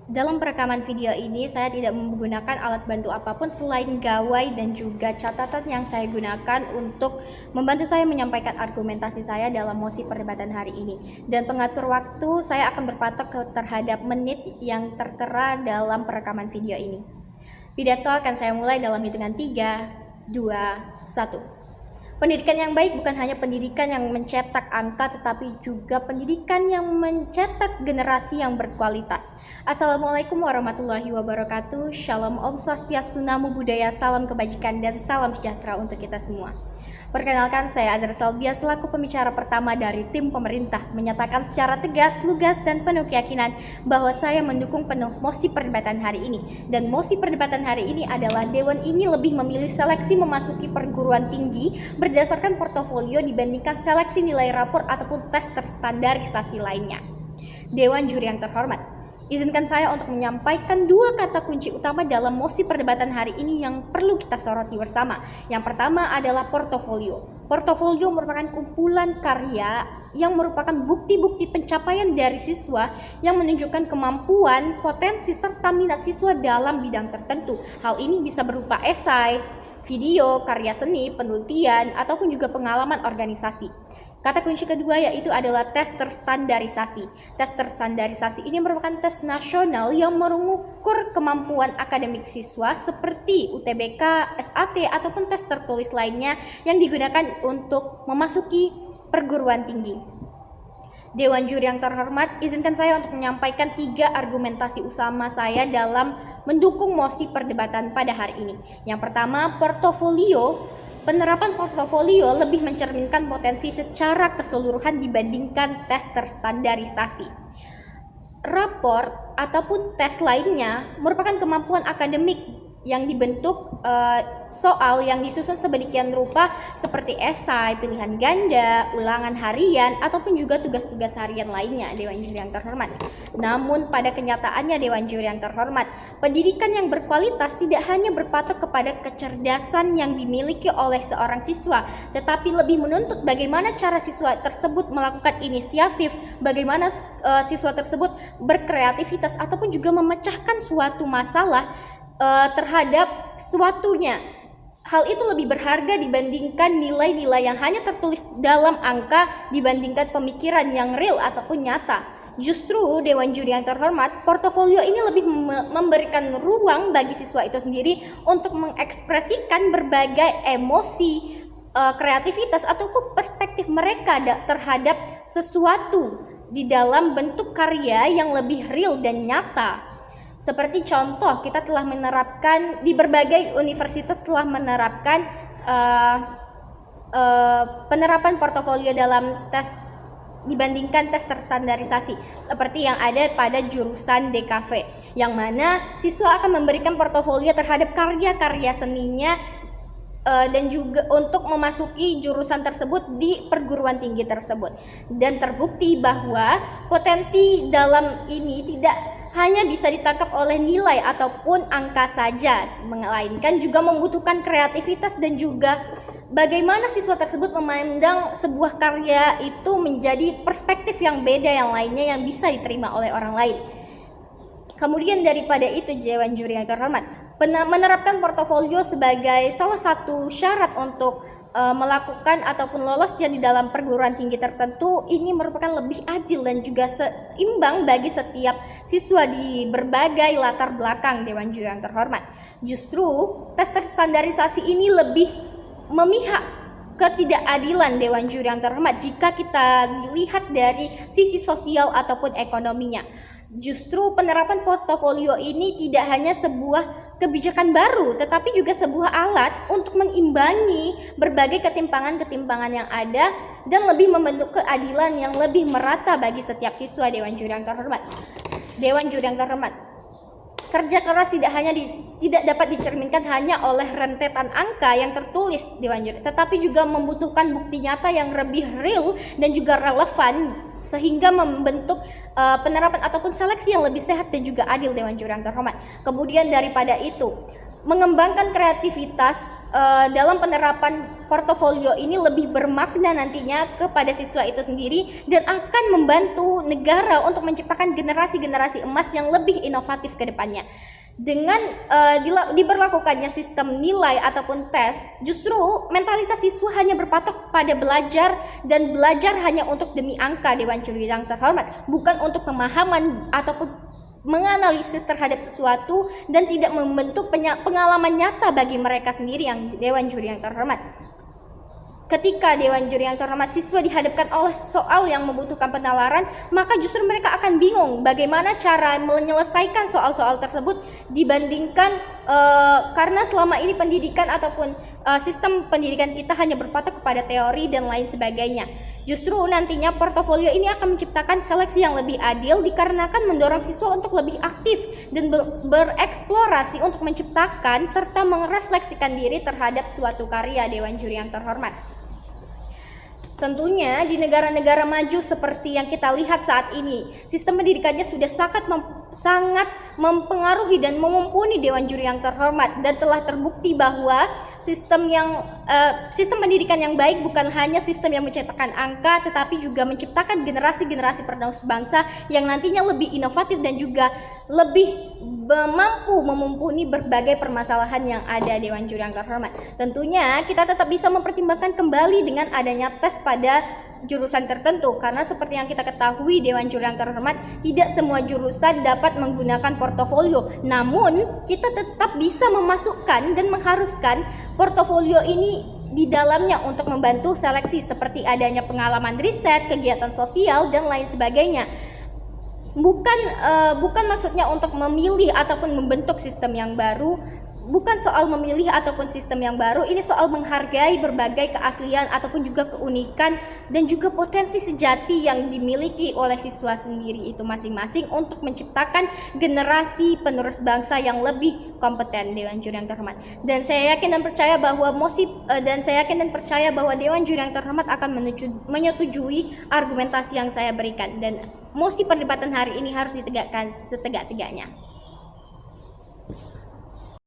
Dalam perekaman video ini, saya tidak menggunakan alat bantu apapun selain gawai dan juga catatan yang saya gunakan untuk membantu saya menyampaikan argumentasi saya dalam mosi perdebatan hari ini. Dan pengatur waktu, saya akan berpatok terhadap menit yang tertera dalam perekaman video ini. Pidato akan saya mulai dalam hitungan 3, 2, 1. Pendidikan yang baik bukan hanya pendidikan yang mencetak angka, tetapi juga pendidikan yang mencetak generasi yang berkualitas. Assalamualaikum warahmatullahi wabarakatuh. Shalom, Om Swastiastu, Namo Buddhaya, salam kebajikan dan salam sejahtera untuk kita semua. Perkenalkan, saya Azhar Salbia selaku pembicara pertama dari tim pemerintah menyatakan secara tegas, lugas, dan penuh keyakinan bahwa saya mendukung penuh mosi perdebatan hari ini. Dan mosi perdebatan hari ini adalah Dewan ini lebih memilih seleksi memasuki perguruan tinggi berdasarkan portofolio dibandingkan seleksi nilai rapor ataupun tes terstandarisasi lainnya. Dewan juri yang terhormat, izinkan saya untuk menyampaikan dua kata kunci utama dalam mosi perdebatan hari ini yang perlu kita soroti bersama. Yang pertama adalah portofolio. Portofolio merupakan kumpulan karya yang merupakan bukti-bukti pencapaian dari siswa yang menunjukkan kemampuan, potensi, serta minat siswa dalam bidang tertentu. Hal ini bisa berupa esai, video, karya seni, penelitian, ataupun juga pengalaman organisasi. Kata kunci kedua yaitu adalah tes terstandarisasi. Tes terstandarisasi ini merupakan tes nasional yang mengukur kemampuan akademik siswa seperti UTBK, SAT, ataupun tes tertulis lainnya yang digunakan untuk memasuki perguruan tinggi. Dewan juri yang terhormat, izinkan saya untuk menyampaikan 3 argumentasi utama saya dalam mendukung mosi perdebatan pada hari ini. Yang pertama, portofolio. Penerapan portofolio lebih mencerminkan potensi secara keseluruhan dibandingkan tes terstandarisasi. Rapor ataupun tes lainnya merupakan kemampuan akademik yang dibentuk soal yang disusun sedemikian rupa seperti esai, pilihan ganda, ulangan harian, ataupun juga tugas-tugas harian lainnya, Dewan Juri yang terhormat. Namun pada kenyataannya, Dewan Juri yang terhormat, pendidikan yang berkualitas tidak hanya berpatok kepada kecerdasan yang dimiliki oleh seorang siswa, tetapi lebih menuntut bagaimana cara siswa tersebut melakukan inisiatif, bagaimana siswa tersebut berkreativitas ataupun juga memecahkan suatu masalah terhadap suatunya. Hal itu lebih berharga dibandingkan nilai-nilai yang hanya tertulis dalam angka dibandingkan pemikiran yang real ataupun nyata. Justru Dewan Juri yang terhormat, portofolio ini lebih memberikan ruang bagi siswa itu sendiri untuk mengekspresikan berbagai emosi, kreativitas ataupun perspektif mereka terhadap sesuatu di dalam bentuk karya yang lebih real dan nyata. Seperti contoh, kita telah menerapkan di berbagai universitas telah menerapkan penerapan portofolio dalam tes dibandingkan tes terstandarisasi seperti yang ada pada jurusan DKV, yang mana siswa akan memberikan portofolio terhadap karya-karya seninya dan juga untuk memasuki jurusan tersebut di perguruan tinggi tersebut. Dan terbukti bahwa potensi dalam ini tidak hanya bisa ditangkap oleh nilai ataupun angka saja, melainkan juga membutuhkan kreativitas dan juga bagaimana siswa tersebut memandang sebuah karya itu menjadi perspektif yang beda yang lainnya yang bisa diterima oleh orang lain. Kemudian daripada itu, Dewan Juri yang terhormat, menerapkan portofolio sebagai salah satu syarat untuk melakukan ataupun lolosnya di dalam perguruan tinggi tertentu ini merupakan lebih adil dan juga seimbang bagi setiap siswa di berbagai latar belakang, Dewan Juri yang terhormat. Justru tes standarisasi ini lebih memihak ketidakadilan, Dewan Juri yang terhormat, jika kita dilihat dari sisi sosial ataupun ekonominya. Justru penerapan portofolio ini tidak hanya sebuah kebijakan baru, tetapi juga sebuah alat untuk mengimbangi berbagai ketimpangan-ketimpangan yang ada dan lebih membentuk keadilan yang lebih merata bagi setiap siswa, Dewan Juri yang terhormat. Dewan Juri yang terhormat, kerja keras tidak dapat dicerminkan hanya oleh rentetan angka yang tertulis, Dewan Juri, tetapi juga membutuhkan bukti nyata yang lebih real dan juga relevan sehingga membentuk penerapan ataupun seleksi yang lebih sehat dan juga adil, Dewan Juri yang terhormat. Kemudian daripada itu, mengembangkan kreativitas dalam penerapan portofolio ini lebih bermakna nantinya kepada siswa itu sendiri dan akan membantu negara untuk menciptakan generasi-generasi emas yang lebih inovatif ke depannya. Dengan diberlakukannya sistem nilai ataupun tes, justru mentalitas siswa hanya berpatok pada belajar dan belajar hanya untuk demi angka, Dewan Juri yang terhormat, bukan untuk pemahaman ataupun menganalisis terhadap sesuatu dan tidak membentuk pengalaman nyata bagi mereka sendiri yang Dewan Juri yang terhormat. Ketika Dewan Juri yang terhormat siswa dihadapkan oleh soal yang membutuhkan penalaran, maka justru mereka akan bingung bagaimana cara menyelesaikan soal-soal tersebut dibandingkan karena selama ini pendidikan ataupun sistem pendidikan kita hanya berpatok kepada teori dan lain sebagainya. Justru nantinya portofolio ini akan menciptakan seleksi yang lebih adil dikarenakan mendorong siswa untuk lebih aktif dan bereksplorasi untuk menciptakan serta merefleksikan diri terhadap suatu karya, Dewan Juri yang terhormat. Tentunya di negara-negara maju seperti yang kita lihat saat ini, sistem pendidikannya sudah sangat mempengaruhi dan memumpuni Dewan Juri yang terhormat, dan telah terbukti bahwa sistem pendidikan yang baik bukan hanya sistem yang mencetakkan angka, tetapi juga menciptakan generasi-generasi penerus bangsa yang nantinya lebih inovatif dan juga lebih mampu memumpuni berbagai permasalahan yang ada, Dewan Juri yang terhormat. Tentunya kita tetap bisa mempertimbangkan kembali dengan adanya tes pada jurusan tertentu, karena seperti yang kita ketahui, Dewan Juri yang terhormat, tidak semua jurusan dapat menggunakan portofolio. Namun kita tetap bisa memasukkan dan mengharuskan portofolio ini di dalamnya untuk membantu seleksi seperti adanya pengalaman riset, kegiatan sosial dan lain sebagainya. Bukan maksudnya untuk memilih ataupun membentuk sistem yang baru, bukan soal memilih ataupun sistem yang baru, ini soal menghargai berbagai keaslian ataupun juga keunikan dan juga potensi sejati yang dimiliki oleh siswa sendiri itu masing-masing untuk menciptakan generasi penerus bangsa yang lebih kompeten, Dewan Juri yang terhormat. Dan saya yakin dan percaya bahwa Dewan Juri yang terhormat akan menyetujui argumentasi yang saya berikan, dan mosi perdebatan hari ini harus ditegakkan setegak-tegaknya.